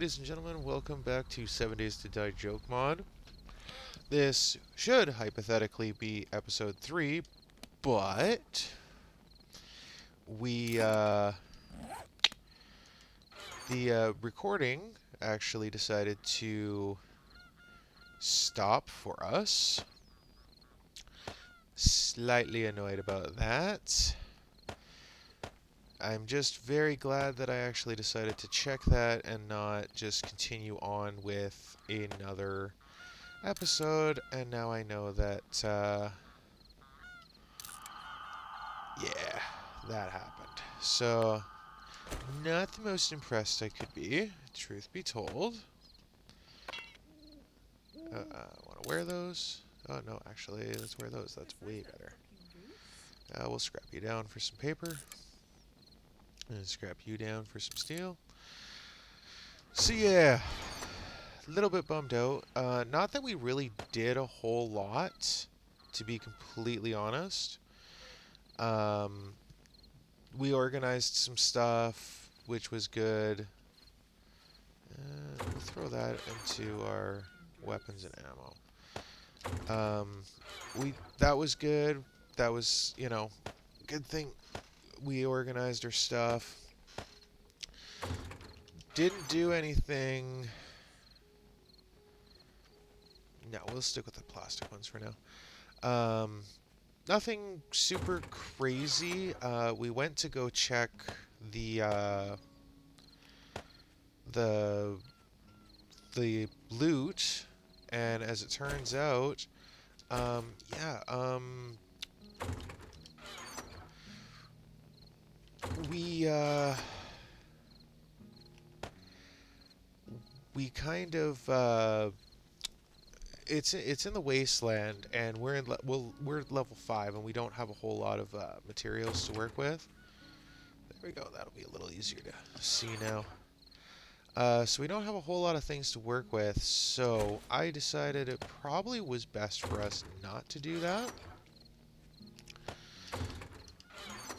ladies and gentlemen, welcome back to 7 Days to Die Joke Mod. This should hypothetically be episode 3, but we, the recording actually decided to stop for us. Slightly annoyed about that. I'm just very glad that I actually decided to check that and not just continue on with another episode, and now I know that, yeah, that happened. So, not the most impressed I could be, truth be told. Want to wear those? Oh, no, actually, let's wear those. That's way better. We'll scrap you down for some paper. And scrap you down for some steel. So, yeah, a little bit bummed out. Not that we really did a whole lot, to be completely honest. We organized some stuff, which was good. We'll throw that into our weapons and ammo. That was good. That was, good thing we organized our stuff. Didn't do anything. No, we'll stick with the plastic ones for now. Nothing super crazy. We went to go check the loot, and as it turns out, we kind of it's in the wasteland, and we're we're level 5, and we don't have a whole lot of materials to work with. There we go. That'll be a little easier to see now. So we don't have a whole lot of things to work with, so I decided it probably was best for us not to do that.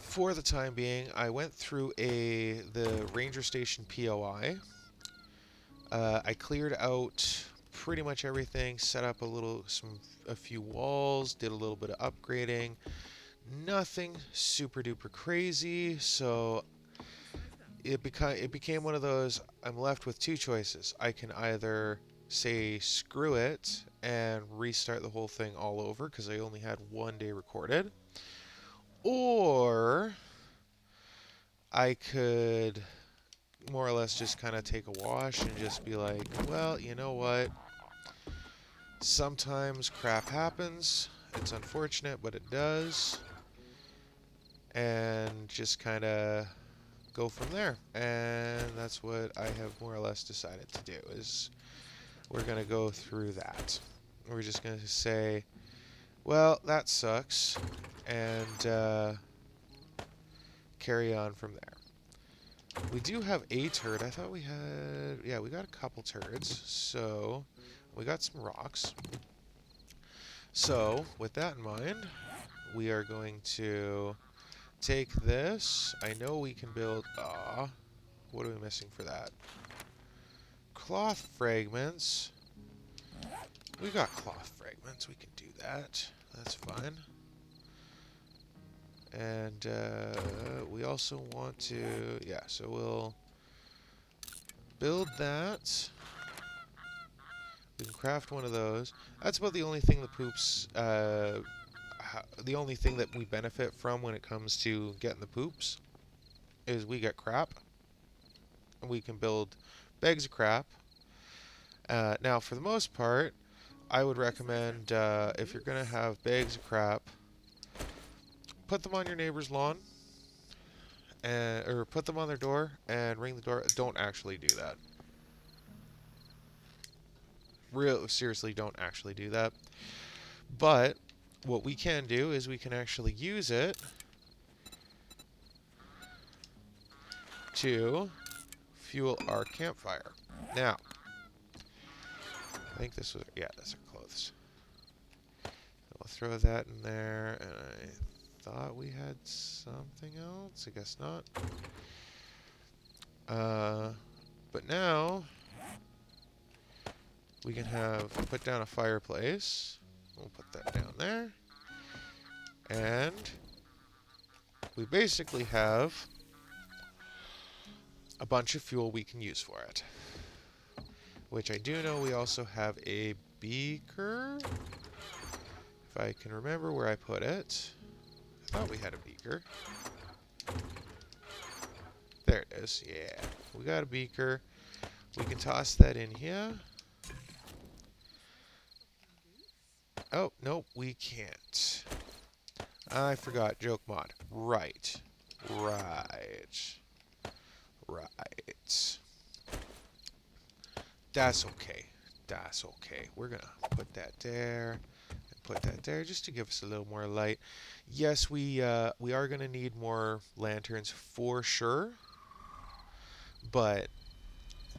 For the time being, I went through the ranger station POI. I cleared out pretty much everything, set up a few walls, did a little bit of upgrading. Nothing super duper crazy, so it became one of those, I'm left with two choices. I can either say screw it and restart the whole thing all over because I only had 1 day recorded, or I could more or less just kind of take a wash and just be like, well, you know what? Sometimes crap happens. It's unfortunate, but it does. And just kind of go from there. And that's what I have more or less decided to do, is we're going to go through that. We're just going to say, well, that sucks, and carry on from there. We do have a turret. I thought we had... Yeah, we got a couple turrets. So, we got some rocks. So, with that in mind, we are going to take this. I know we can build... what are we missing for that? Cloth fragments. We got cloth fragments. We can do that. That's fine. And we also want to... Yeah, so we'll build that. We can craft one of those. That's about the only thing that poops... the only thing that we benefit from when it comes to getting the poops is we get crap. And we can build bags of crap. Now, for the most part, I would recommend, if you're going to have bags of crap, put them on your neighbor's lawn, or put them on their door and ring the door. Don't actually do that. Seriously, don't actually do that. But what we can do is we can actually use it to fuel our campfire. Now, I think this was... Yeah, that's our clothes. We'll throw that in there, and I thought we had something else. I guess not. But now, We can put down a fireplace. We'll put that down there. And we basically have a bunch of fuel we can use for it. Which I do know we also have a beaker. If I can remember where I put it. I thought we had a beaker. There it is. Yeah. We got a beaker. We can toss that in here. Oh, nope, we can't. I forgot joke mod. Right. Right. Right. That's okay. That's okay. We're gonna put that there and put that there just to give us a little more light. Yes, we are gonna need more lanterns for sure. But,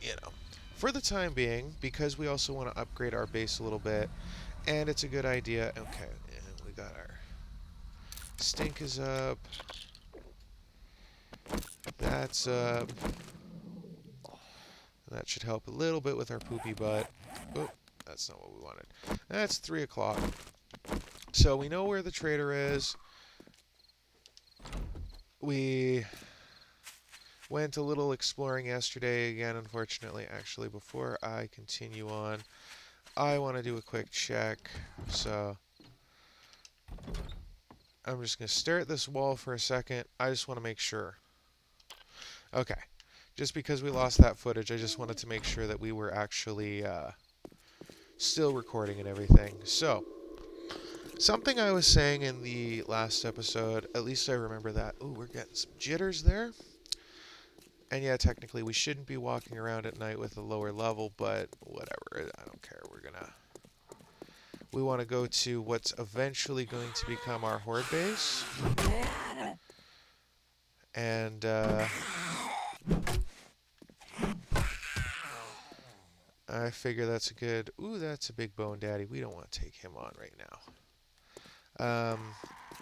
you know, for the time being, because we also want to upgrade our base a little bit, and it's a good idea. Okay, and we got our stink is up. That's up. That should help a little bit with our poopy butt. Oh, that's not what we wanted. That's 3 o'clock. So we know where the trader is. We went a little exploring yesterday again, unfortunately. Actually, before I continue on, I want to do a quick check. So I'm just going to stare at this wall for a second. I just want to make sure. Okay. Just because we lost that footage, I just wanted to make sure that we were actually still recording and everything. So, something I was saying in the last episode, at least I remember that. Ooh, we're getting some jitters there. And yeah, technically we shouldn't be walking around at night with a lower level, but whatever. I don't care. We want to go to what's eventually going to become our horde base. And I figure that's a good... Ooh, that's a big bone daddy. We don't want to take him on right now.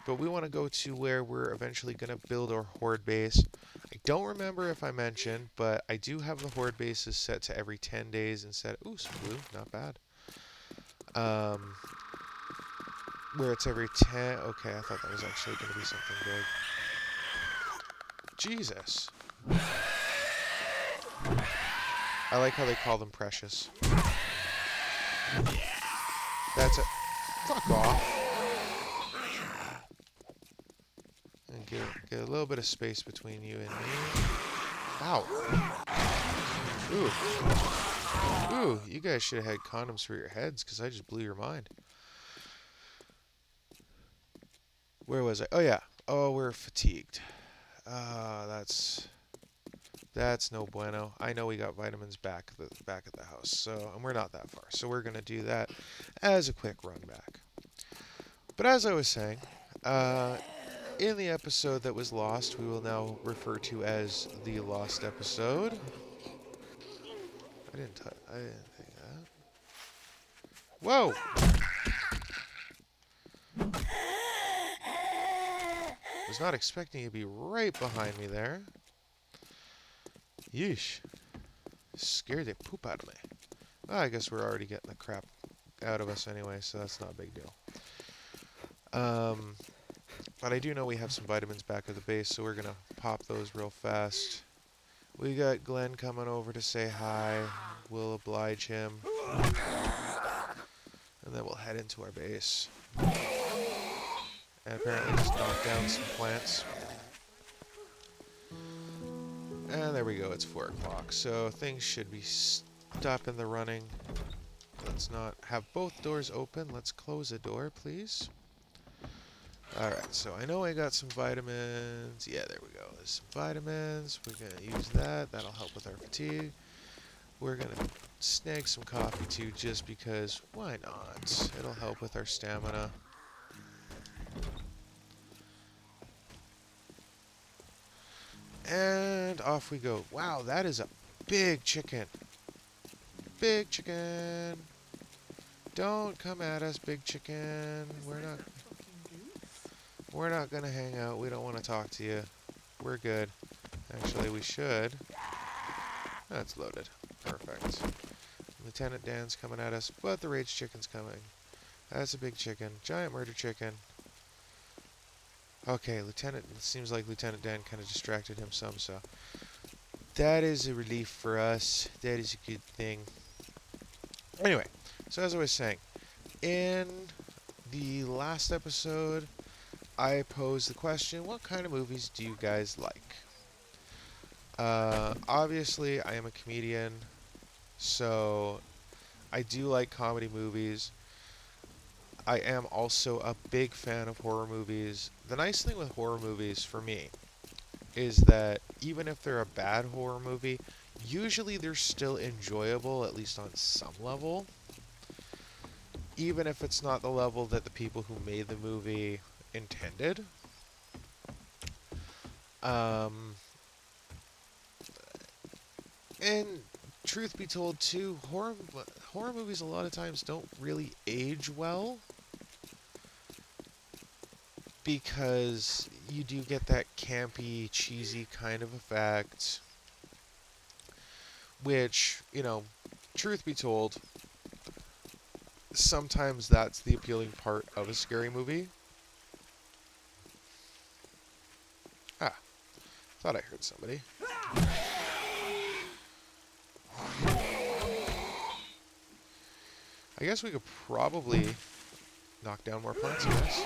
But we want to go to where we're eventually going to build our horde base. I don't remember if I mentioned, but I do have the horde bases set to every 10 days instead. Ooh, some blue. Not bad. Where it's every 10... Okay, I thought that was actually going to be something big. Jesus. I like how they call them precious. That's it. Fuck off. And get a little bit of space between you and me. Ow. Ooh. Ooh, you guys should have had condoms for your heads, because I just blew your mind. Where was I? Oh, yeah. Oh, we're fatigued. That's no bueno. I know we got vitamins back at the house, so and we're not that far. So we're gonna do that as a quick run back. But as I was saying, in the episode that was lost, we will now refer to as the lost episode. I didn't think that. Whoa! Was not expecting you to be right behind me there. Yeesh. Scared the poop out of me. Well, I guess we're already getting the crap out of us anyway, so that's not a big deal. But I do know we have some vitamins back at the base, so we're going to pop those real fast. We got Glenn coming over to say hi. We'll oblige him. And then we'll head into our base. And apparently just knock down some plants. And there we go, it's 4 o'clock. So things should be stopped in the running. Let's not have both doors open. Let's close a door, please. Alright, so I know I got some vitamins. Yeah, there we go. There's some vitamins. We're going to use that. That'll help with our fatigue. We're going to snag some coffee too, just because, why not? It'll help with our stamina. And off we go. Wow, that is a big chicken. Big chicken. Don't come at us, big chicken. We're not gonna hang out. We don't want to talk to you. We're good. Actually, we should. That's loaded. Perfect. Let me Lieutenant Dan's coming at us, but the Rage Chicken's coming. That's a big chicken. Giant murder chicken. Okay, it seems like Lieutenant Dan kind of distracted him some, so that is a relief for us. That is a good thing. Anyway, so as I was saying, in the last episode, I posed the question, what kind of movies do you guys like? Obviously, I am a comedian, so I do like comedy movies. I am also a big fan of horror movies. The nice thing with horror movies, for me, is that even if they're a bad horror movie, usually they're still enjoyable, at least on some level. Even if it's not the level that the people who made the movie intended. Um, and truth be told, too, horror movies a lot of times don't really age well. Because you do get that campy, cheesy kind of effect. Which, truth be told, sometimes that's the appealing part of a scary movie. Ah, thought I heard somebody. I guess we could probably knock down more plants, I guess.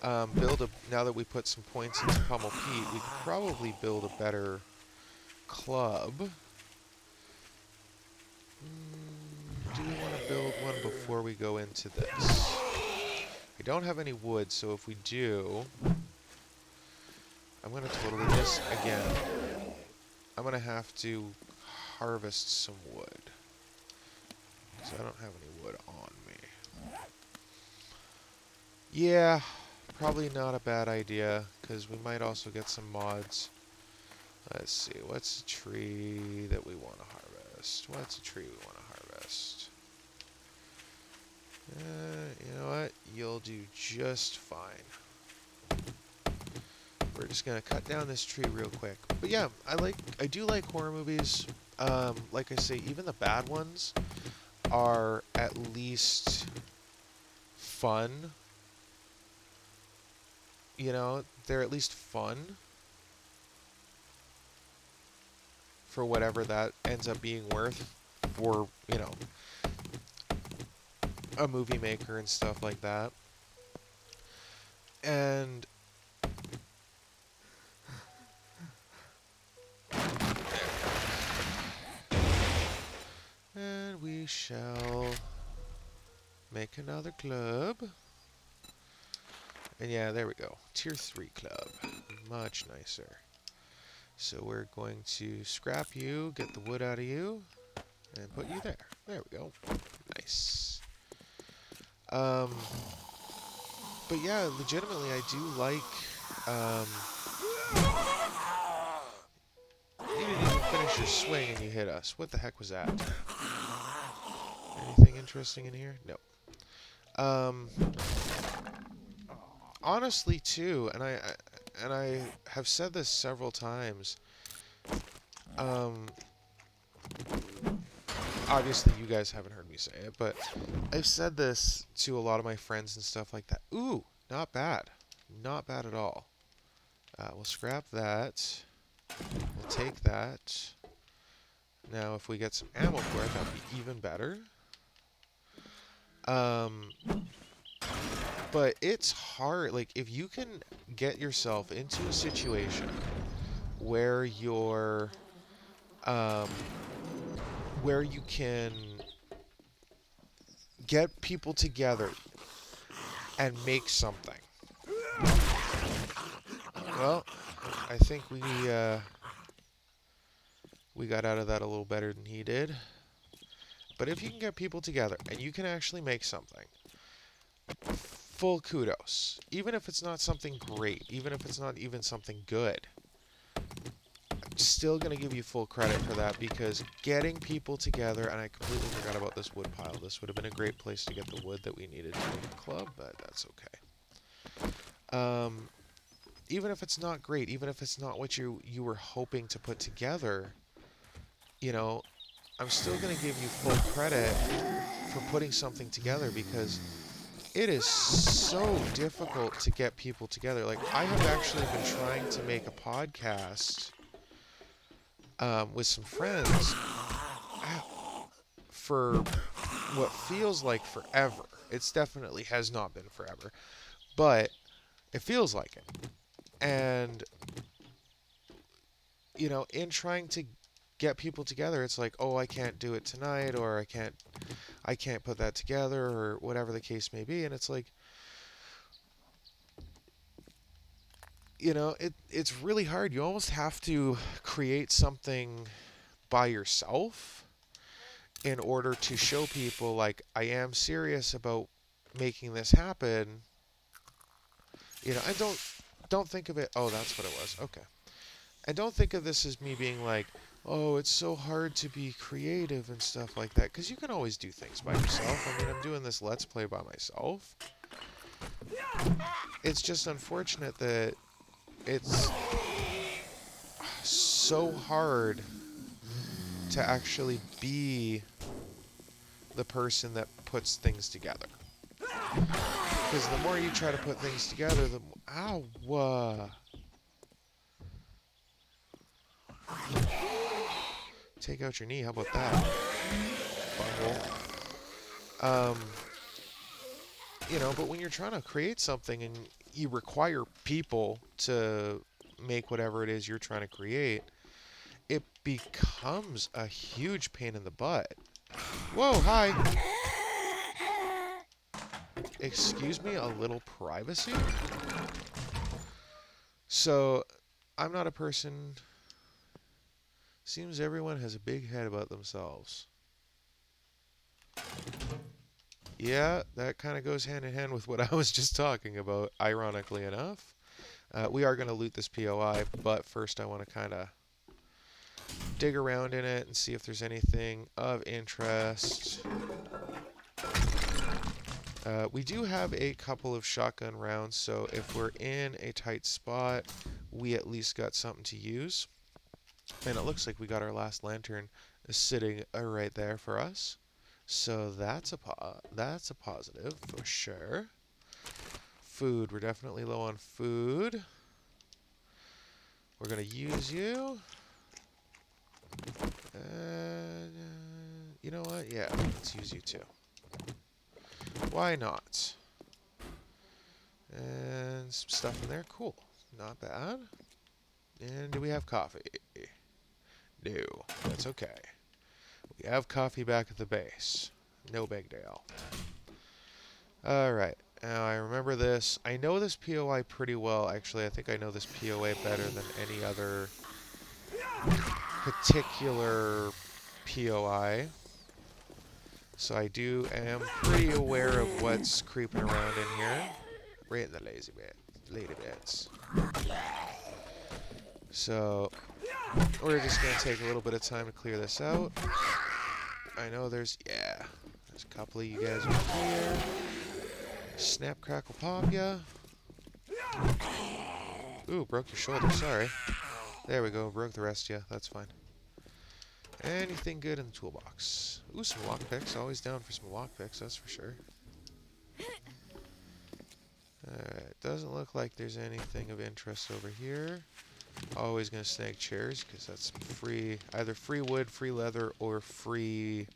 Now that we put some points into Pummel Pete, we could probably build a better club. Do we want to build one before we go into this? We don't have any wood, so if we do, I'm going to totally miss again. I'm going to have to harvest some wood. Because I don't have any wood on me. Yeah, probably not a bad idea, because we might also get some mods. Let's see, what's a tree that we want to harvest? What's a tree we want to harvest? You know what? You'll do just fine. We're just gonna cut down this tree real quick. But yeah, I do like horror movies. Like I say, even the bad ones are at least fun. They're at least fun. For whatever that ends up being worth for, a movie maker and stuff like that. And we shall make another club. And yeah, there we go. Tier 3 club. Much nicer. So we're going to scrap you, get the wood out of you, and put you there. There we go. Nice. But yeah, legitimately, I do like, you didn't even finish your swing and you hit us. What the heck was that? Anything interesting in here? No. Honestly, too, and I have said this several times. Obviously, you guys haven't heard me say it, but I've said this to a lot of my friends and stuff like that. Ooh, not bad. Not bad at all. We'll scrap that. We'll take that. Now, if we get some ammo for it, that'd be even better. But it's hard. Like, if you can get yourself into a situation where you're, where you can get people together and make something. Well, I think we got out of that a little better than he did. But if you can get people together and you can actually make something, full kudos. Even if it's not something great, even if it's not even something good, I'm still going to give you full credit for that, because getting people together, and I completely forgot about this wood pile. This would have been a great place to get the wood that we needed to make a club, but that's okay. Even if it's not great, even if it's not what you were hoping to put together, I'm still going to give you full credit for putting something together because it is so difficult to get people together. Like, I have actually been trying to make a podcast with some friends for what feels like forever. It's definitely has not been forever, but it feels like it. And, you know, in trying to get people together, it's like, oh, I can't do it tonight, or I can't put that together, or whatever the case may be. And it's like, you know, it's really hard. You almost have to create something by yourself in order to show people, like, I am serious about making this happen. You know, and don't think of it. Oh, that's what it was. Okay. And don't think of this as me being like, oh, it's so hard to be creative and stuff like that, because you can always do things by yourself. I mean, I'm doing this Let's Play by myself. It's just unfortunate that it's so hard to actually be the person that puts things together. Because the more you try to put things together, the more... Ow! Take out your knee, how about that? Bungle. You know, but when you're trying to create something and you require people to make whatever it is you're trying to create, it becomes a huge pain in the butt. Whoa, hi! Excuse me, a little privacy? So, I'm not a person... Seems everyone has a big head about themselves. Yeah, that kind of goes hand in hand with what I was just talking about, ironically enough. We are going to loot this POI, but first I want to kind of dig around in it and see if there's anything of interest. We do have a couple of shotgun rounds, so if we're in a tight spot, we at least got something to use. And it looks like we got our last lantern sitting right there for us. So that's a positive for sure. Food, we're definitely low on food. We're gonna use you. You know what? Yeah, let's use you too. Why not? And some stuff in there. Cool. Not bad. And do we have coffee? No, that's okay. We have coffee back at the base. No big deal. Alright. Now, I remember this. I know this POI pretty well. Actually, I think I know this POA better than any other particular POI. So I am pretty aware of what's creeping around in here. Right in the lady bits. So, we're just going to take a little bit of time to clear this out. I know there's a couple of you guys over here. Snap, crackle, pop ya. Ooh, broke your shoulder, sorry. There we go, broke the rest of you, that's fine. Anything good in the toolbox? Ooh, some lockpicks, always down for some lockpicks, that's for sure. Alright, doesn't look like there's anything of interest over here. Always gonna snag chairs, because that's free, either free wood, free leather, or free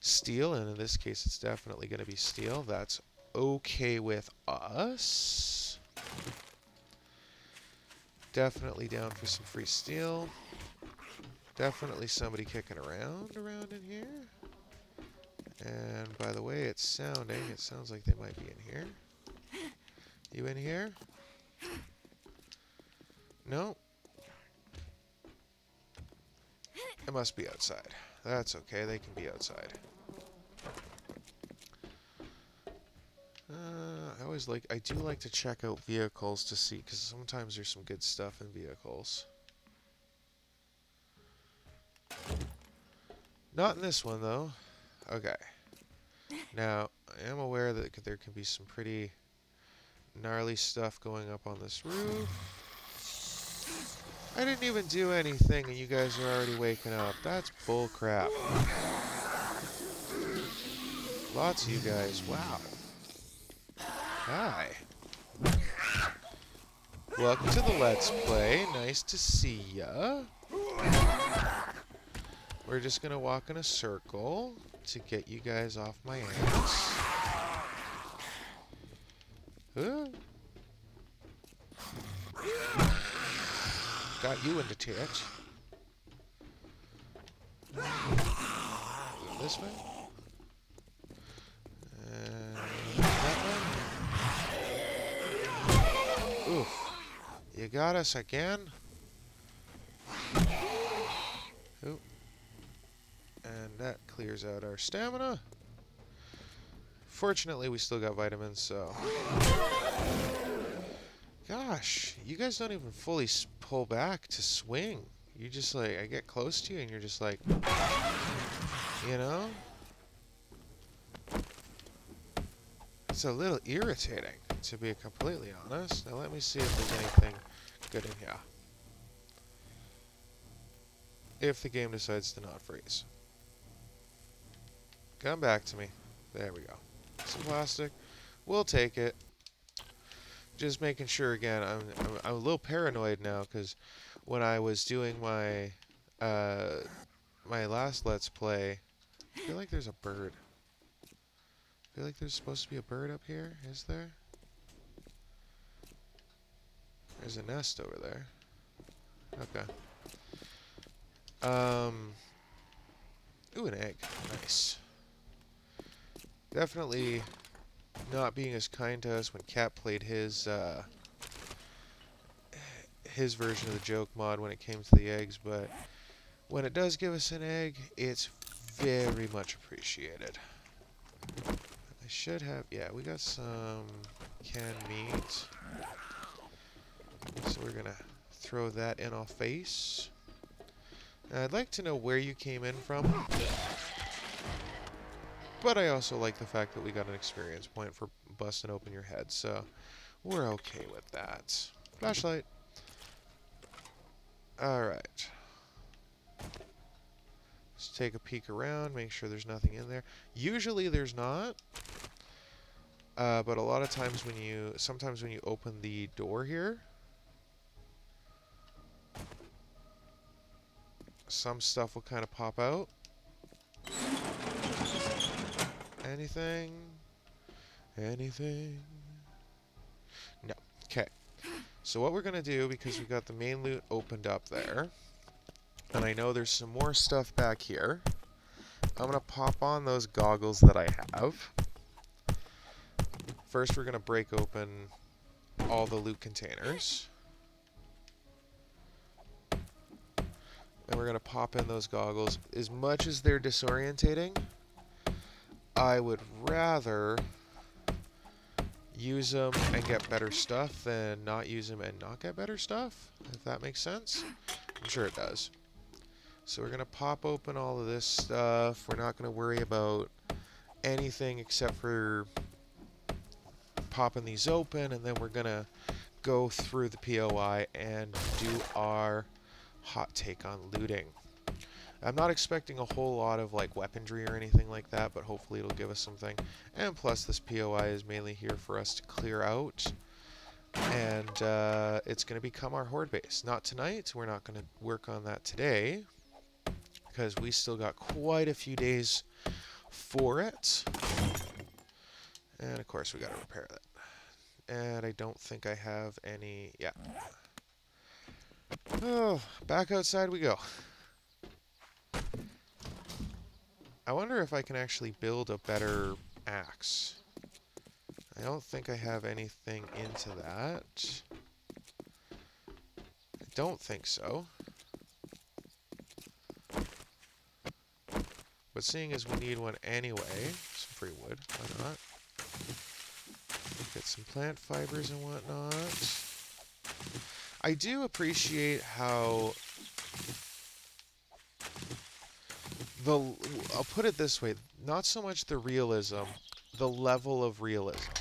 steel, and in this case it's definitely gonna be steel. That's okay with us. Definitely down for some free steel. Definitely somebody kicking around in here. And by the way it's sounding, it sounds like they might be in here. You in here? No? It must be outside. That's okay, they can be outside. I do like to check out vehicles to see, because sometimes there's some good stuff in vehicles. Not in this one, though. Okay. Now, I am aware that there can be some pretty gnarly stuff going up on this roof. I didn't even do anything and you guys are already waking up. That's bull crap. Lots of you guys. Wow. Hi. Welcome to the Let's Play. Nice to see ya. We're just gonna walk in a circle to get you guys off my ass. Got you into titch. This way? That way? Oof. You got us again? Oop. And that clears out our stamina. Fortunately, we still got vitamins, so... Gosh, you guys don't even fully pull back to swing. You just like, I get close to you and you're just like, you know? It's a little irritating, to be completely honest. Now let me see if there's anything good in here. If the game decides to not freeze. Come back to me. There we go. Some plastic. We'll take it. Just making sure again. I'm a little paranoid now because when I was doing my my last Let's Play, I feel like there's a bird. I feel like there's supposed to be a bird up here. Is there? There's a nest over there. Okay. Ooh, an egg. Nice. Definitely not being as kind to us when Cat played his version of the joke mod when it came to the eggs, but when it does give us an egg, it's very much appreciated. I should have, yeah, we got some canned meat. So we're gonna throw that in our face. And I'd like to know where you came in from. But I also like the fact that we got an experience point for busting open your head, so we're okay with that. Flashlight. Alright. Let's take a peek around, make sure there's nothing in there. Usually there's not. But a lot of times sometimes when you open the door here, some stuff will kind of pop out. Anything? Anything? No. Okay. So what we're going to do, because we got the main loot opened up there, and I know there's some more stuff back here, I'm going to pop on those goggles that I have. First, we're going to break open all the loot containers. And we're going to pop in those goggles. As much as they're disorientating, I would rather use them and get better stuff than not use them and not get better stuff, if that makes sense. I'm sure it does. So we're going to pop open all of this stuff. We're not going to worry about anything except for popping these open, and then we're going to go through the POI and do our hot take on looting. I'm not expecting a whole lot of like weaponry or anything like that, but hopefully it'll give us something. And plus this POI is mainly here for us to clear out. And it's going to become our horde base. Not tonight. We're not going to work on that today, because we still got quite a few days for it. And of course we got to repair that. And I don't think I have any... Yeah. Oh, back outside we go. I wonder if I can actually build a better axe. I don't think I have anything into that. I don't think so. But seeing as we need one anyway, some free wood, why not? Get some plant fibers and whatnot. I do appreciate how I'll put it this way, not so much the realism, the level of realism.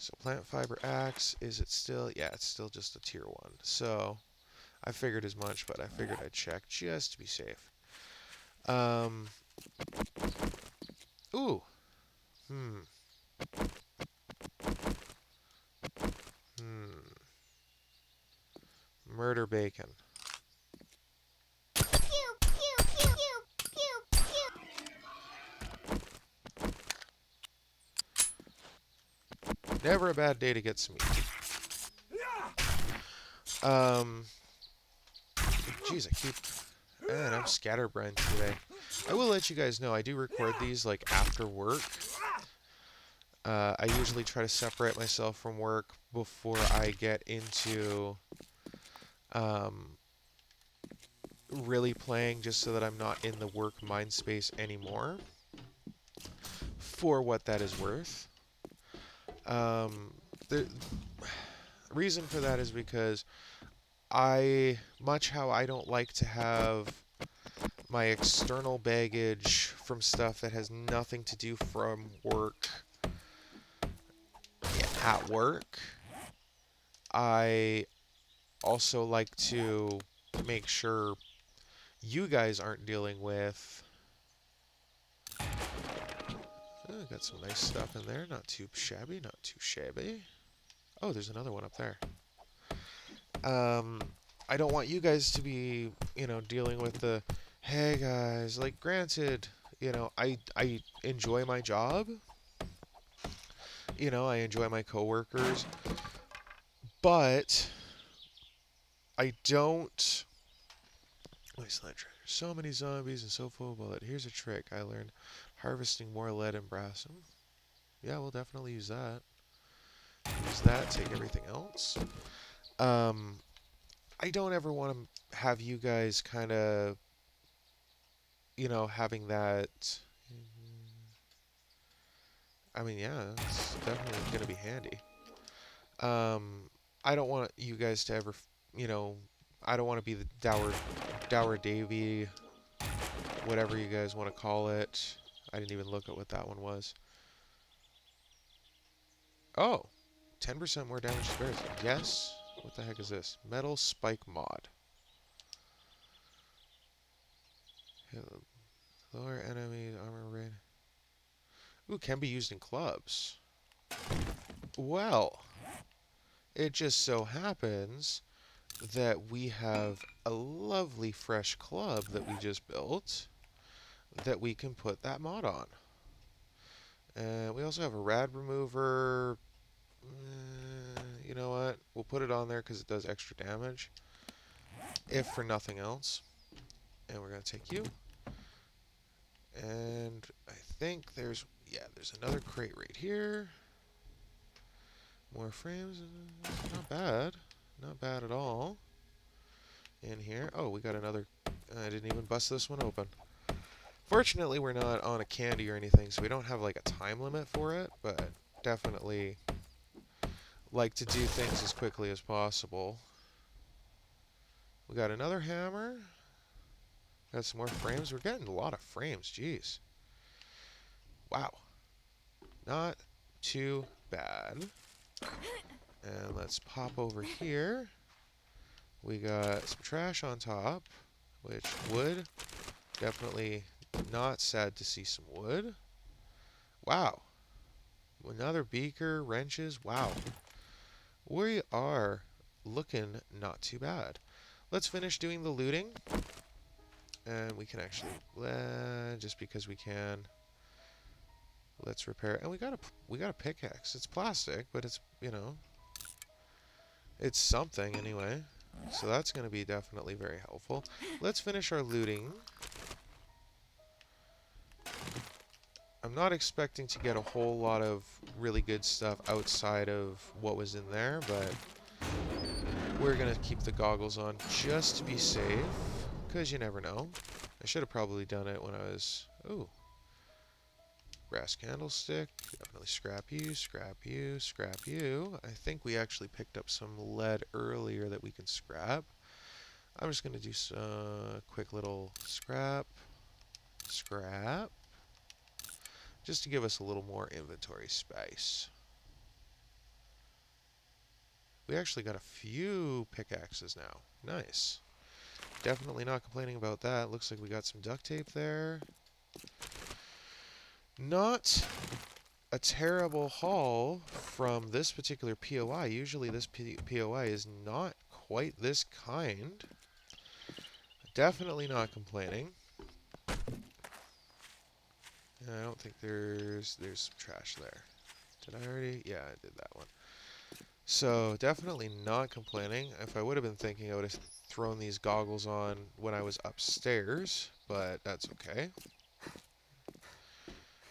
So plant fiber axe, is it still? Yeah, it's still just a tier 1. So I figured as much, but I figured I'd check just to be safe. Um, ooh. Hmm. Hmm. Murder bacon. Never a bad day to get some meat. Um, Geez, I keep... And I'm scatterbrained today. I will let you guys know, I do record these, like, after work. I usually try to separate myself from work before I get into um, really playing, just so that I'm not in the work mind space anymore, for what that is worth. The reason for that is because much how I don't like to have my external baggage from stuff that has nothing to do from work at work, I also like to make sure you guys aren't dealing with... Oh, got some nice stuff in there. Not too shabby, not too shabby. Oh, there's another one up there. I don't want you guys to be, dealing with the, hey guys, like, granted, I enjoy my job. I enjoy my coworkers, but I don't... Wasteland treasure. So many zombies and so full of bullet. Here's a trick I learned. Harvesting more lead and brass. Yeah, we'll definitely use that. Use that, take everything else. I don't ever want to have you guys kind of, having that... I mean, yeah, it's definitely going to be handy. I don't want you guys to ever, you know, I don't want to be the Dour Davy, whatever you guys want to call it. I didn't even look at what that one was. Oh, 10% more damage to bears. Yes. What the heck is this? Metal spike mod. Lower enemy armor rate. Ooh, can be used in clubs. Well, it just so happens that we have a lovely fresh club that we just built that we can put that mod on. And we also have a rad remover. You know what? We'll put it on there because it does extra damage, if for nothing else. And we're going to take you. And I think there's another crate right here. More frames. Not bad. Not bad at all. In here. Oh, we got another. I didn't even bust this one open. Fortunately, we're not on a candy or anything, so we don't have like a time limit for it, but definitely like to do things as quickly as possible. We got another hammer. Got some more frames. We're getting a lot of frames. Jeez. Wow. Not too bad. And let's pop over here. We got some trash on top, which wood. Definitely not sad to see some wood. Wow. Another beaker, wrenches. Wow. We are looking not too bad. Let's finish doing the looting. And we can actually, just because we can, let's repair. And we got a pickaxe. It's plastic, but it's, it's something anyway. So that's going to be definitely very helpful. Let's finish our looting. I'm not expecting to get a whole lot of really good stuff outside of what was in there, but we're going to keep the goggles on just to be safe, because you never know. I should have probably done it when I was... Ooh. Brass candlestick. Definitely scrap you, scrap you, scrap you. I think we actually picked up some lead earlier that we can scrap. I'm just going to do some quick little scrap, just to give us a little more inventory space. We actually got a few pickaxes now. Nice. Definitely not complaining about that. Looks like we got some duct tape there. Not a terrible haul from this particular POI. Usually this POI is not quite this kind. Definitely not complaining. I don't think there's some trash there. Did I already? Yeah, I did that one. So definitely not complaining. If I would have been thinking, I would have thrown these goggles on when I was upstairs, but that's okay.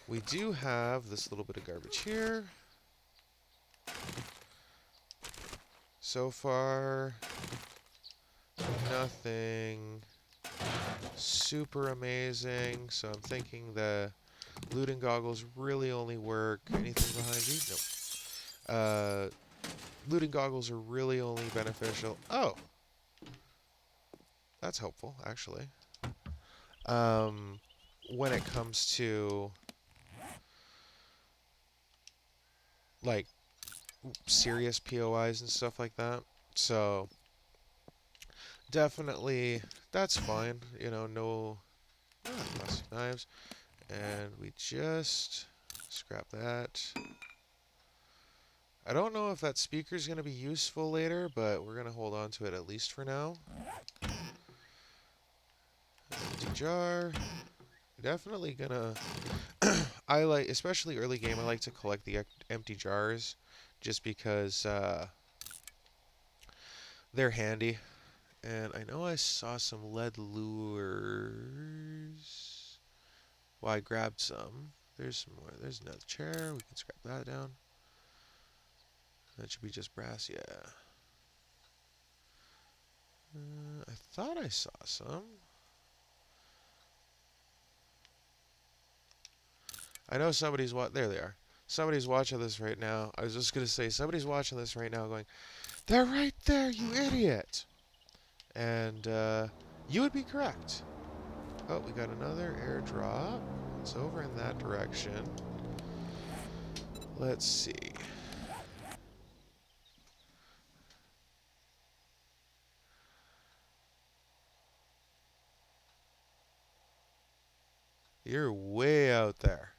We do have this little bit of garbage here. So far, nothing super amazing. So I'm thinking the looting goggles really only work. Anything behind you? Nope. Looting goggles are really only beneficial. Oh, that's helpful, actually. When it comes to like serious POIs and stuff like that. So definitely that's fine. You know, no plastic knives. And we just scrap that. I don't know if that speaker is going to be useful later, but we're going to hold on to it at least for now. Empty jar. Definitely gonna. I like, especially early game, I like to collect the empty jars just because they're handy. And I know I saw some lead lures. Well, I grabbed some. There's some more. There's another chair. We can scrap that down. That should be just brass, yeah. I thought I saw some. I know somebody's there they are. Somebody's watching this right now. I was just going to say, somebody's watching this right now going, they're right there, you idiot! And you would be correct. Oh, we got another airdrop. It's over in that direction. Let's see. You're way out there.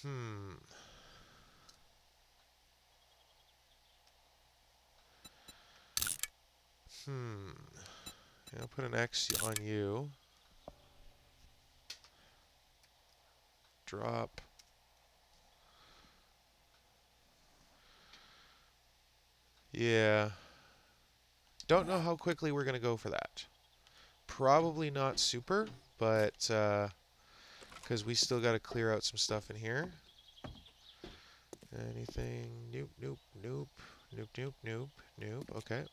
Hmm. I'll put an X on you. Drop. Yeah. Don't know how quickly we're going to go for that. Probably not super, but because we still got to clear out some stuff in here. Anything? Nope, nope, nope. Nope, nope, nope, nope. Okay.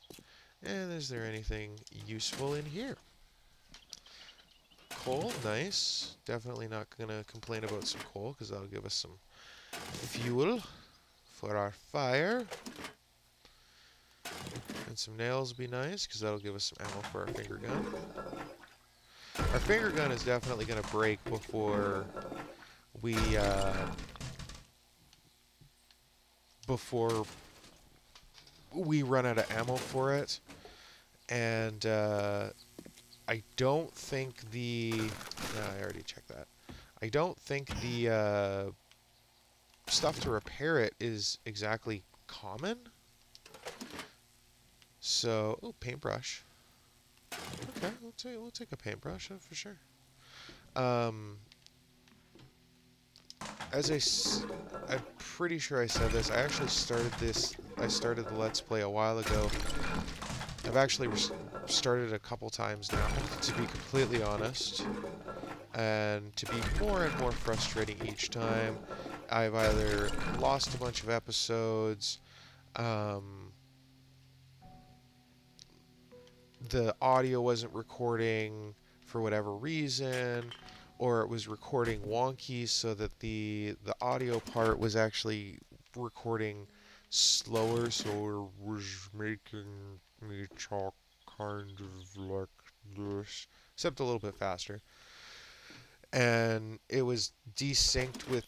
And is there anything useful in here? Coal, nice. Definitely not going to complain about some coal because that'll give us some fuel for our fire. And some nails would be nice because that'll give us some ammo for our finger gun. Our finger gun is definitely going to break before we run out of ammo for it. And I don't think the... No, I already checked that. I don't think the stuff to repair it is exactly common. So, oh, paintbrush. Okay, we'll take a paintbrush for sure. I'm pretty sure I said this. I actually started this. I started the Let's Play a while ago. I've actually started a couple times now, to be completely honest. And to be more and more frustrating each time. I've either lost a bunch of episodes, the audio wasn't recording for whatever reason, or it was recording wonky so that the audio part was actually recording slower, so it was making me talk kind of like this, except a little bit faster. And it was desynced with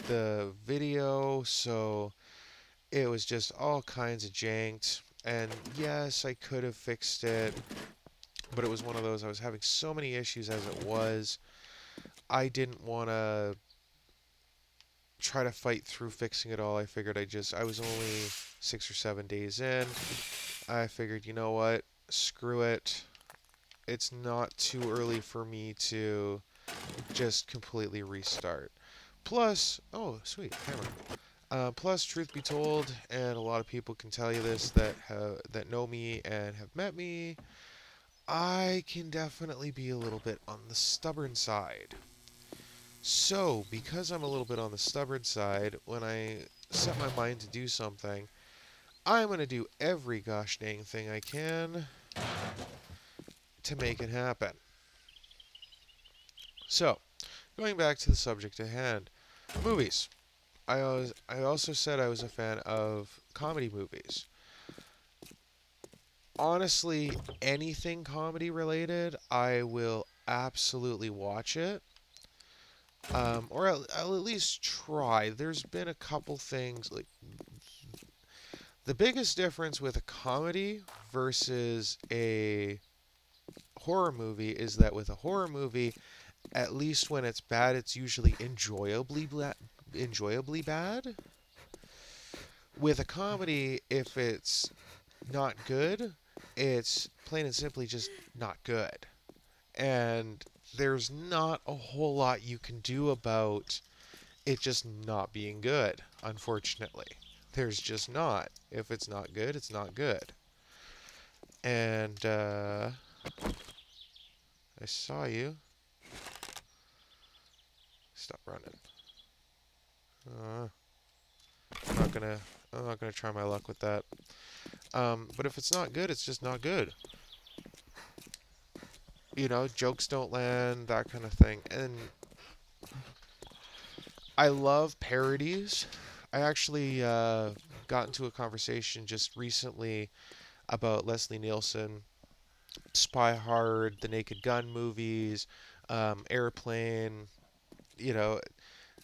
the video, so it was just all kinds of janked. And yes, I could have fixed it, but it was one of those, I was having so many issues as it was. I didn't want to try to fight through fixing it all. I was only 6 or 7 days in. I figured, you know what? Screw it. It's not too early for me to just completely restart. Plus, oh, sweet, hammer. Plus, truth be told, and a lot of people can tell you this that know me and have met me, I can definitely be a little bit on the stubborn side. So, because I'm a little bit on the stubborn side, when I set my mind to do something, I'm going to do every gosh dang thing I can to make it happen. So, going back to the subject at hand, movies. I also said I was a fan of comedy movies. Honestly, anything comedy related, I will absolutely watch it. Or I'll at least try. There's been a couple things like the biggest difference with a comedy versus a horror movie is that with a horror movie, at least when it's bad, it's usually enjoyably bad. With a comedy, if it's not good, it's plain and simply just not good. And there's not a whole lot you can do about it just not being good, unfortunately. There's just not. If it's not good, it's not good. And, I saw you. Stop running. Uh, I'm not gonna try my luck with that. But if it's not good, it's just not good. You know, jokes don't land, that kind of thing. And I love parodies. I actually got into a conversation just recently about Leslie Nielsen, Spy Hard, the Naked Gun movies, Airplane. You know,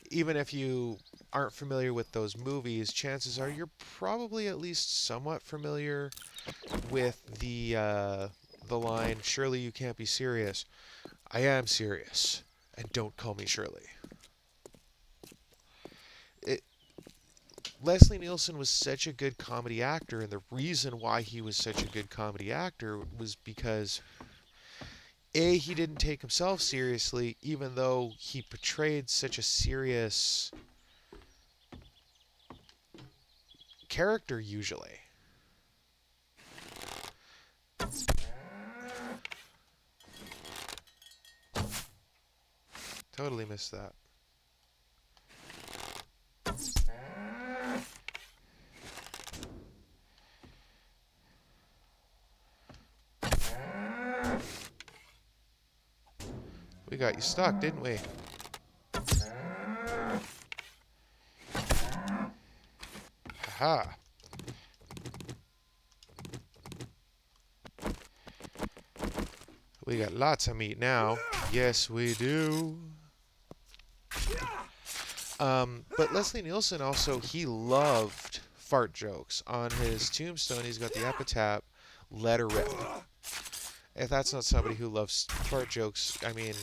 even if you aren't familiar with those movies, chances are you're probably at least somewhat familiar with the line, "Surely you can't be serious." I am serious, and don't call me Shirley. It, Leslie Nielsen was such a good comedy actor, and the reason why he was such a good comedy actor was because A, he didn't take himself seriously, even though he portrayed such a serious character usually. Totally missed that. We got you stuck, didn't we? Haha. We got lots of meat now. Yes, we do. But Leslie Nielsen also, he loved fart jokes. On his tombstone, he's got the epitaph, "Let her rip." If that's not somebody who loves fart jokes, I mean,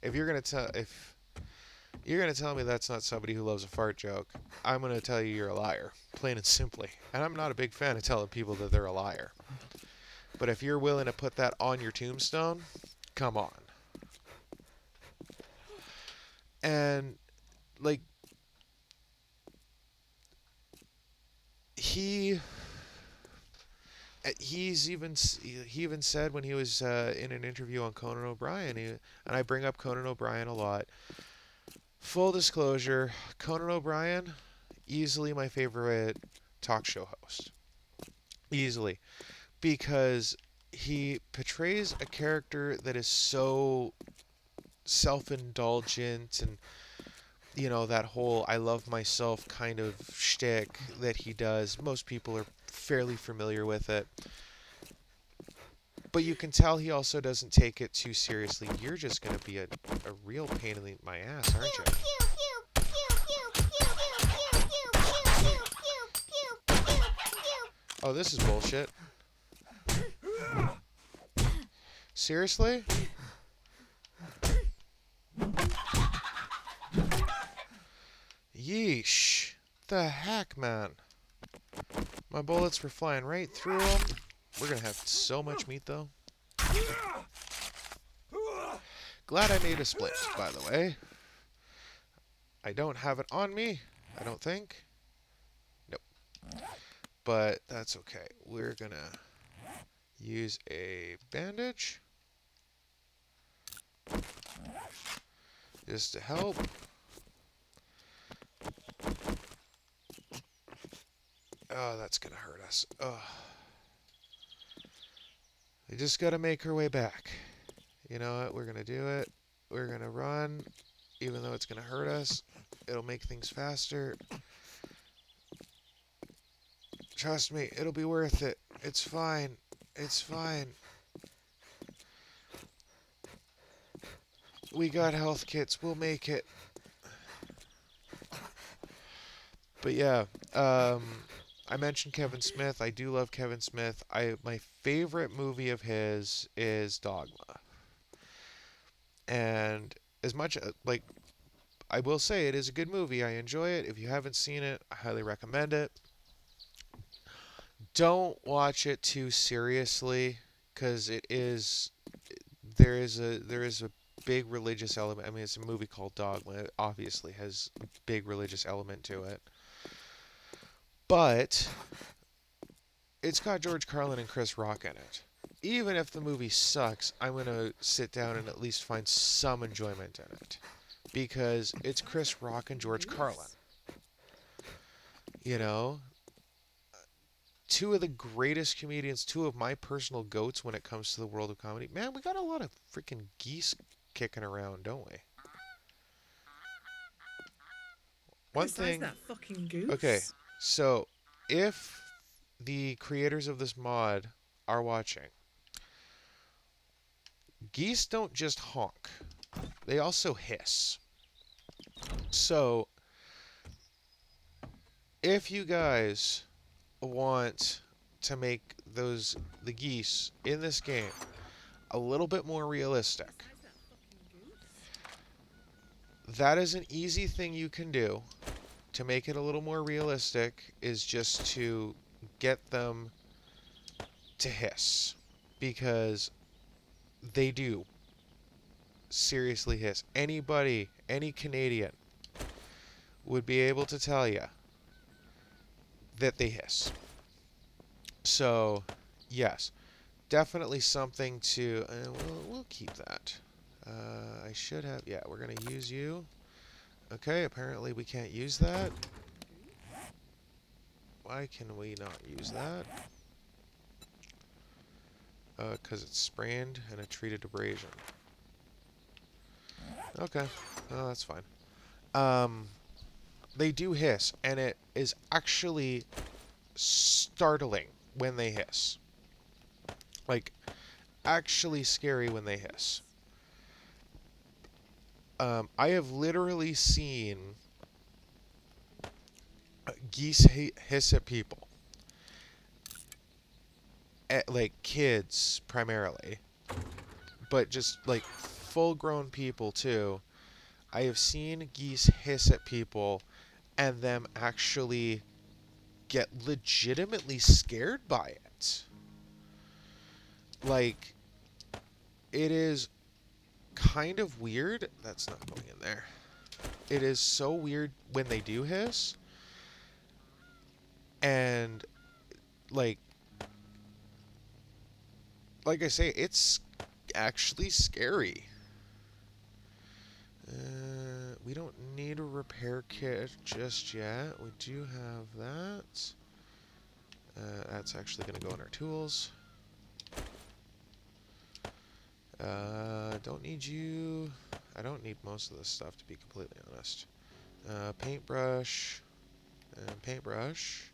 if you're gonna tell me that's not somebody who loves a fart joke, I'm gonna tell you you're a liar, plain and simply. And I'm not a big fan of telling people that they're a liar. But if you're willing to put that on your tombstone, come on. And like he he even said when he was in an interview on Conan O'Brien, and I bring up Conan O'Brien a lot. Full disclosure, Conan O'Brien, easily my favorite talk show host. Easily. Because he portrays a character that is so self-indulgent and, you know, that whole "I love myself" kind of shtick that he does. Most people are fairly familiar with it. But you can tell he also doesn't take it too seriously. You're just going to be a real pain in my ass, aren't you? Oh, this is bullshit. Seriously? Yeesh. The heck, man. My bullets were flying right through them. We're gonna have so much meat, though. Glad I made a splint, by the way. I don't have it on me, I don't think. Nope. But that's okay. We're gonna use a bandage just to help. Oh, that's gonna hurt us. Oh. We just gotta make our way back. You know what? We're gonna do it. We're gonna run, even though it's gonna hurt us. It'll make things faster. Trust me, it'll be worth it. It's fine. It's fine. We got health kits. We'll make it. But yeah, I mentioned Kevin Smith. I do love Kevin Smith. My favorite movie of his is Dogma. And as much like I will say it is a good movie. I enjoy it. If you haven't seen it, I highly recommend it. Don't watch it too seriously cuz there is a big religious element. I mean, it's a movie called Dogma. It obviously has a big religious element to it. But it's got George Carlin and Chris Rock in it. Even if the movie sucks, I'm going to sit down and at least find some enjoyment in it. Because it's Chris Rock and George Carlin. You know? Two of the greatest comedians, two of my personal goats when it comes to the world of comedy. Man, we got a lot of freaking geese kicking around, don't we? One thing. That fucking goose. Okay, so if the creators of this mod are watching, geese don't just honk, they also hiss. So, if you guys want to make the geese in this game a little bit more realistic, that is an easy thing you can do to make it a little more realistic, is just to get them to hiss, because they do seriously hiss. Anybody, any Canadian would be able to tell you that they hiss. So, yes, definitely something to. We'll keep that. I should have. Yeah, we're gonna use you. Okay, apparently we can't use that. Why can we not use that? Because it's sprained and a treated abrasion. Okay, well, that's fine. They do hiss, and it is actually startling when they hiss. Like, actually scary when they hiss. I have literally seen geese hiss at people. Like, kids, primarily. But just, like, full-grown people, too. I have seen geese hiss at people and them actually get legitimately scared by it. Like, it is kind of weird. That's not going in there. It is so weird when they do hiss. And, like I say, it's actually scary. We don't need a repair kit just yet. We do have that. That's actually going to go in our tools. Don't need you. I don't need most of this stuff, to be completely honest. Paintbrush. And paintbrush.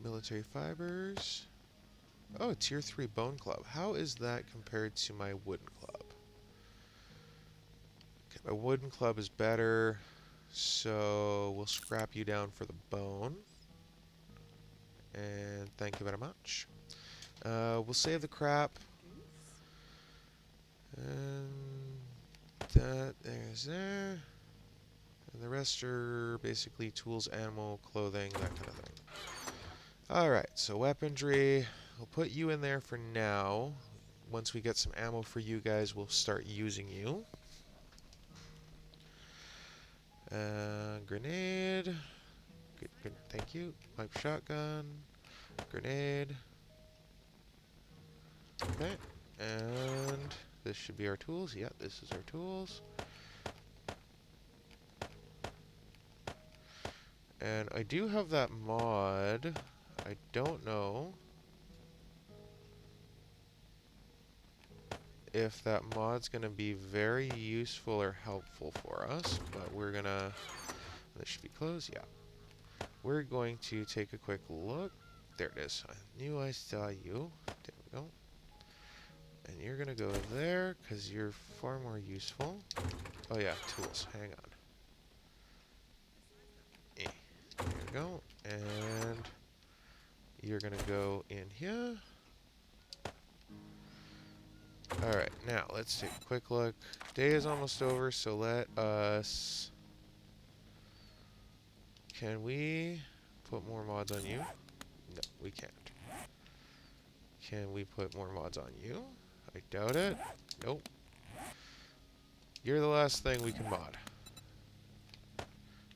Military fibers. Oh, tier 3 bone club. How is that compared to my wooden club? Okay, my wooden club is better. So we'll scrap you down for the bone. And thank you very much. We'll save the crap. And there's there. And the rest are basically tools, ammo, clothing, that kind of thing. Alright, so weaponry. We'll put you in there for now. Once we get some ammo for you guys, we'll start using you. Grenade. Good, thank you. Pipe shotgun. Grenade. Okay. And this should be our tools. Yeah, this is our tools. And I do have that mod. I don't know if that mod's going to be very useful or helpful for us, but we're going to... This should be closed, yeah. We're going to take a quick look. There it is. I knew I saw you. There we go. And you're going to go there, because you're far more useful. Oh yeah, tools. Hang on. There we go. And you're going to go in here. Alright, now let's take a quick look. Day is almost over, so let us... Can we put more mods on you? No, we can't. Can we put more mods on you? I doubt it. Nope. You're the last thing we can mod.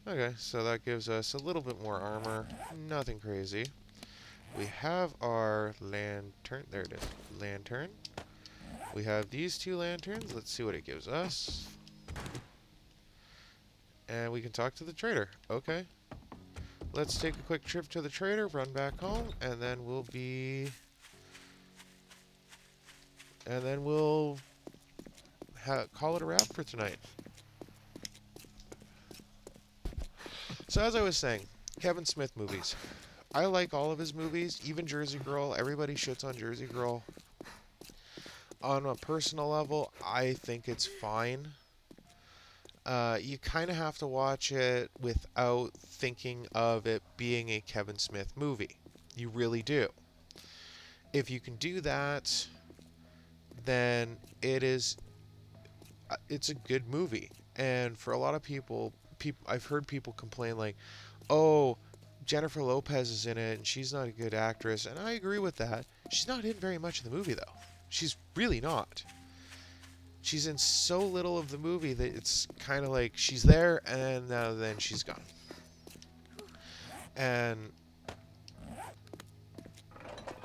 Okay, so that gives us a little bit more armor. Nothing crazy. We have our lantern. There it is. Lantern. We have these two lanterns. Let's see what it gives us. And we can talk to the trader. Okay. Let's take a quick trip to the trader, run back home, and then we'll be... And then we'll call it a wrap for tonight. So as I was saying, Kevin Smith movies. I like all of his movies, even Jersey Girl. Everybody shits on Jersey Girl. On a personal level, I think it's fine. You kind of have to watch it without thinking of it being a Kevin Smith movie. You really do. If you can do that, then it's a good movie. And for a lot of people, I've heard people complain like, oh, Jennifer Lopez is in it and she's not a good actress. And I agree with that. She's not in very much of the movie, though. She's really not. She's in so little of the movie that it's kind of like she's there and then she's gone. And,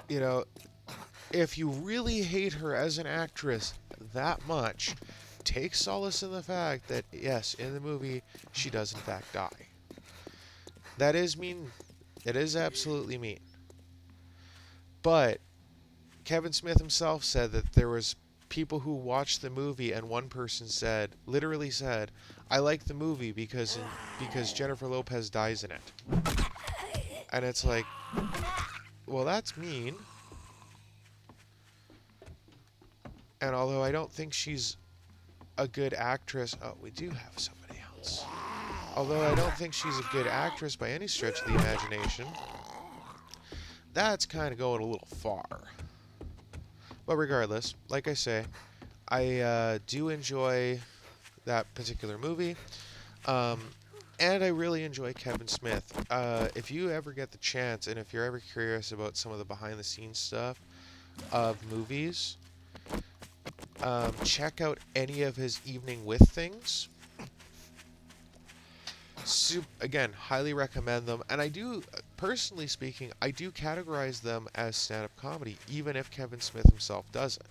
you know, if you really hate her as an actress that much, take solace in the fact that, yes, in the movie, she does in fact die. That is mean. It is absolutely mean. But Kevin Smith himself said that there was people who watched the movie and one person literally said, I like the movie because Jennifer Lopez dies in it. And it's like, well, that's mean. And although I don't think she's a good actress, oh, we do have somebody else. Although I don't think she's a good actress by any stretch of the imagination, that's kind of going a little far. But regardless, like I say, I do enjoy that particular movie. And I really enjoy Kevin Smith. If you ever get the chance, and if you're ever curious about some of the behind-the-scenes stuff of movies, check out any of his Evening With things. Again, highly recommend them. And I do, personally speaking, I do categorize them as stand-up comedy, even if Kevin Smith himself doesn't.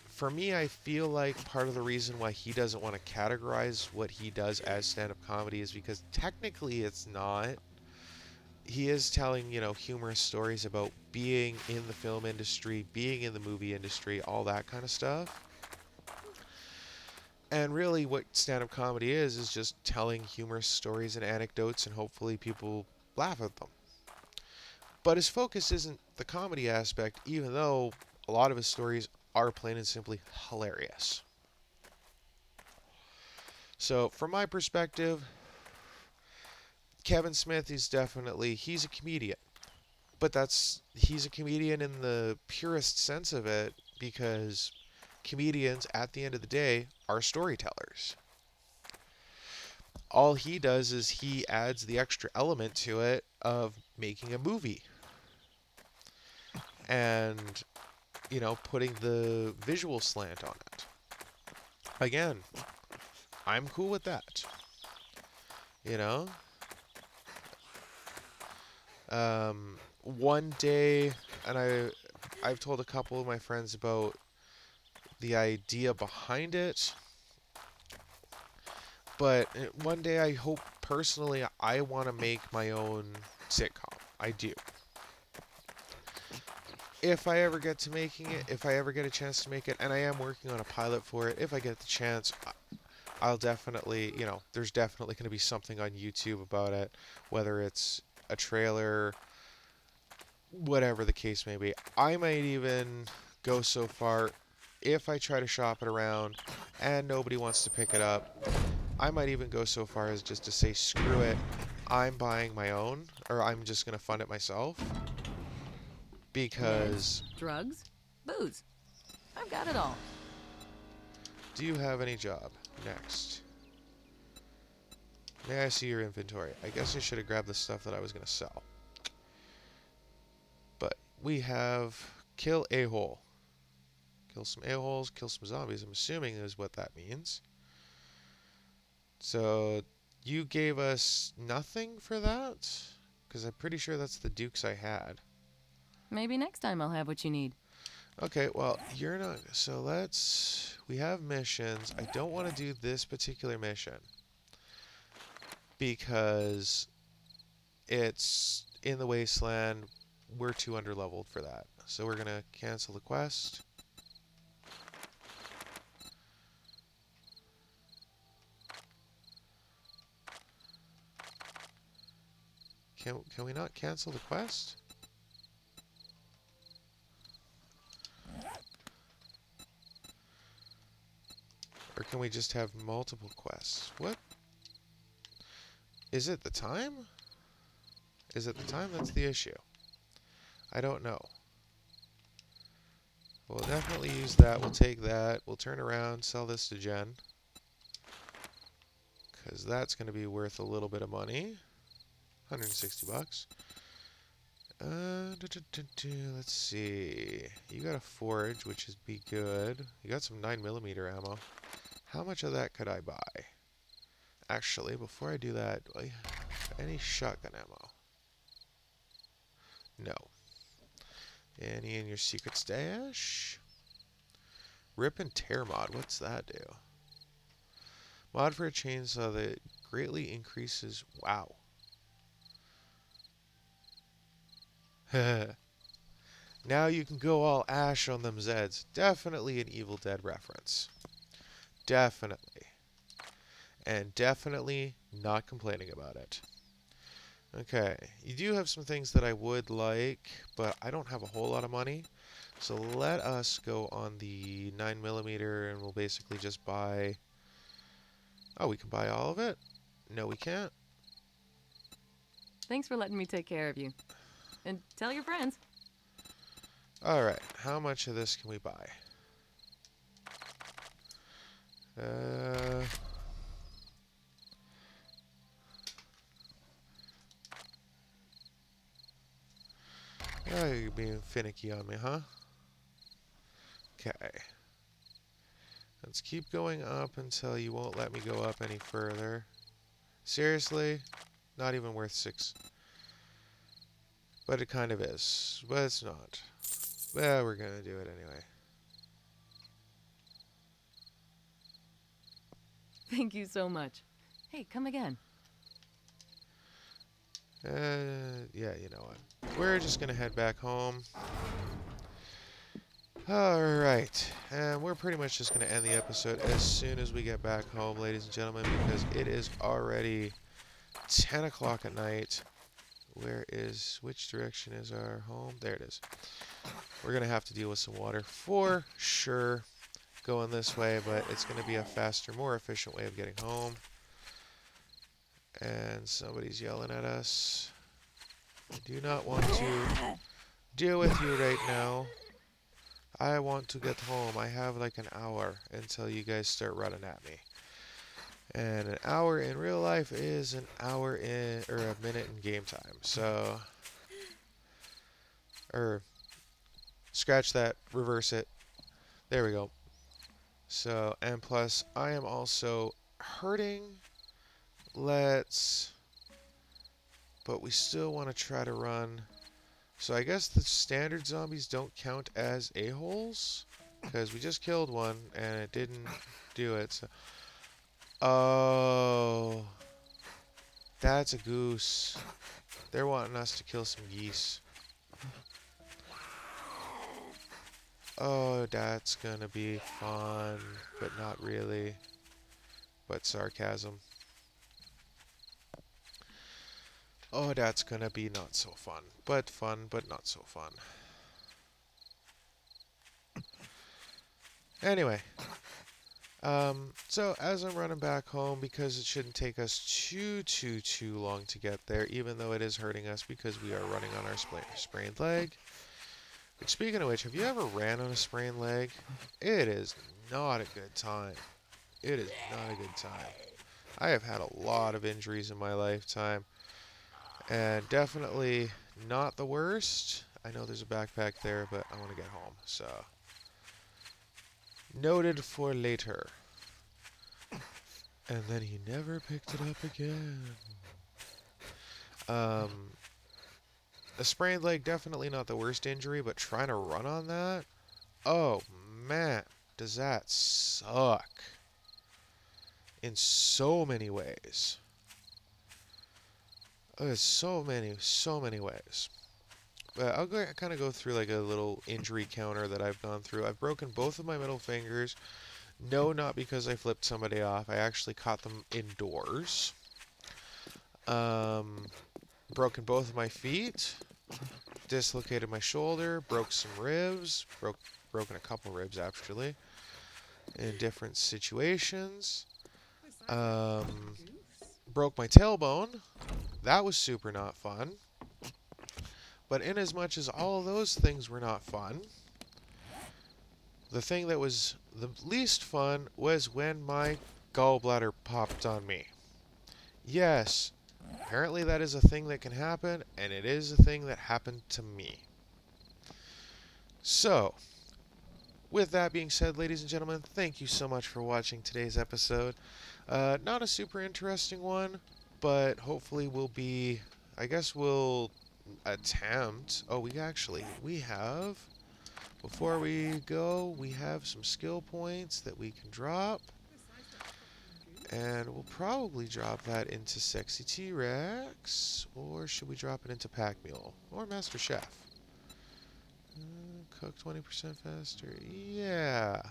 For me, I feel like part of the reason why he doesn't want to categorize what he does as stand-up comedy is because technically it's not. He is telling, humorous stories about being in the film industry, being in the movie industry, all that kind of stuff. And really what stand-up comedy is just telling humorous stories and anecdotes, and hopefully people laugh at them. But his focus isn't the comedy aspect, even though a lot of his stories are plain and simply hilarious. So from my perspective, Kevin Smith is he's a comedian. But he's a comedian in the purest sense of it because comedians at the end of the day are storytellers. All he does is he adds the extra element to it of making a movie and putting the visual slant on it. Again, I'm cool with that. You know, one day, and I've told a couple of my friends about the idea behind it, but one day I hope personally I want to make my own sitcom. I do. If I ever get to making it, if I ever get a chance to make it, and I am working on a pilot for it, if I get the chance, I'll definitely, there's definitely going to be something on YouTube about it, whether it's a trailer, whatever the case may be. I might even go so far, if I try to shop it around and nobody wants to pick it up, I might even go so far as just to say, screw it, I'm buying my own, or I'm just going to fund it myself. Because... Meds, drugs, booze. I've got it all. Do you have any job? Next. May I see your inventory? I guess I should have grabbed the stuff that I was going to sell. But we have kill a-hole. Kill some a-holes, kill some zombies, I'm assuming is what that means. So, you gave us nothing for that? Because I'm pretty sure that's the dukes I had. Maybe next time I'll have what you need. Okay, well, you're not... So we have missions. I don't want to do this particular mission because it's in the wasteland. We're too underleveled for that. So we're going to cancel the quest. Can we not cancel the quest? Or can we just have multiple quests? What? Is it the time? Is it the time that's the issue? I don't know. We'll definitely use that. We'll take that. We'll turn around, sell this to Jen. Because that's going to be worth a little bit of money. 160 bucks. Let's see. You got a forge, which is be good. You got some 9mm ammo. How much of that could I buy? Actually, before I do that, do I have any shotgun ammo? No. Any in your secret stash? Rip and tear mod. What's that do? Mod for a chainsaw that greatly increases... Wow. Now you can go all ash on them Zeds. Definitely an Evil Dead reference. Definitely. And definitely not complaining about it. Okay, you do have some things that I would like, but I don't have a whole lot of money. So let us go on the 9mm and we'll basically just buy... Oh, we can buy all of it? No, we can't. Thanks for letting me take care of you. And tell your friends. Alright, how much of this can we buy? Oh, you're being finicky on me, huh? Okay. Let's keep going up until you won't let me go up any further. Seriously? Not even worth 6. But it kind of is. But it's not. Well, we're gonna do it anyway. Thank you so much. Hey, come again. Yeah, you know what. We're just gonna head back home. Alright, and we're pretty much just going to end the episode as soon as we get back home, ladies and gentlemen, because it is already 10 o'clock at night. Which direction is our home? There it is. We're going to have to deal with some water for sure. going this way, but it's going to be a faster, more efficient way of getting home. And somebody's yelling at us. I do not want to deal with you right now. I want to get home. I have like an hour until you guys start running at me. And an hour in real life is an hour in, or a minute in game time. So, or scratch that, reverse it. There we go. So, and plus, I am also hurting. But we still want to try to run. So I guess the standard zombies don't count as a-holes, because we just killed one and it didn't do it. So. Oh, that's a goose. They're wanting us to kill some geese. Oh, that's gonna be fun, but not really. But sarcasm. Oh, that's gonna be not so fun, but not so fun. Anyway, so as I'm running back home, because it shouldn't take us too long to get there, even though it is hurting us because we are running on our sprained leg. Which, speaking of which, have you ever ran on a sprained leg? It is not a good time. It is not a good time. I have had a lot of injuries in my lifetime, and definitely not the worst. I know there's a backpack there, but I want to get home, so noted for later. And then he never picked it up again. A sprained leg, definitely not the worst injury, but trying to run on that? Oh, man, does that suck. In so many ways. So many ways. But I'll kind of go through like a little injury counter that I've gone through. I've broken both of my middle fingers. No, not because I flipped somebody off. I actually caught them indoors. Broken both of my feet. Dislocated my shoulder. Broke some ribs. Broken a couple ribs actually. In different situations. Broke my tailbone. That was super not fun. But in as much as all of those things were not fun, the thing that was the least fun was when my gallbladder popped on me. Yes, apparently that is a thing that can happen, and it is a thing that happened to me. So, with that being said, ladies and gentlemen, thank you so much for watching today's episode. Not a super interesting one, but hopefully I guess we'll attempt. Oh, we have, before we go, we have some skill points that we can drop. And we'll probably drop that into Sexy T-Rex, or should we drop it into Pack Mule, or Master Chef? Cook 20% faster. Yeah.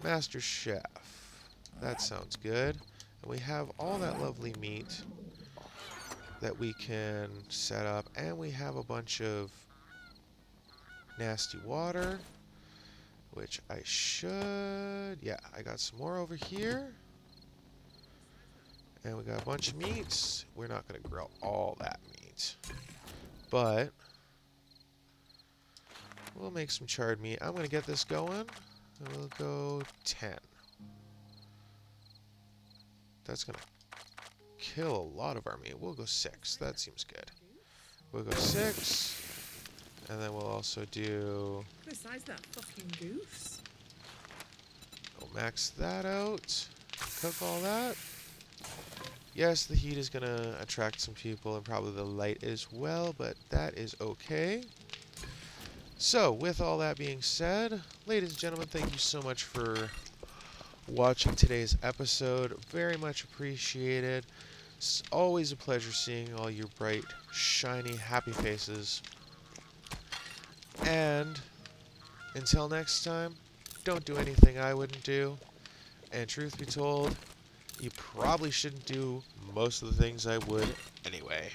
Master Chef. That sounds good. And we have all that lovely meat that we can set up, and we have a bunch of nasty water, which I should... Yeah, I got some more over here. And we got a bunch of meats. We're not going to grill all that meat, but we'll make some charred meat. I'm going to get this going, and we'll go 10. That's going to kill a lot of our meat. We'll go 6. That seems good. We'll go 6, and then we'll also do... Besides that fucking goose. We'll max that out. Cook all that. Yes, the heat is going to attract some people, and probably the light as well, but that is okay. So, with all that being said, ladies and gentlemen, thank you so much for watching today's episode. Very much appreciated. It's always a pleasure seeing all your bright, shiny, happy faces. And until next time, don't do anything I wouldn't do. And truth be told, you probably shouldn't do most of the things I would anyway.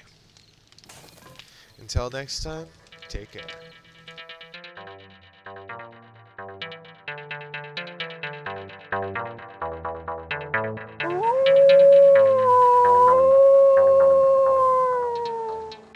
Until next time, take care.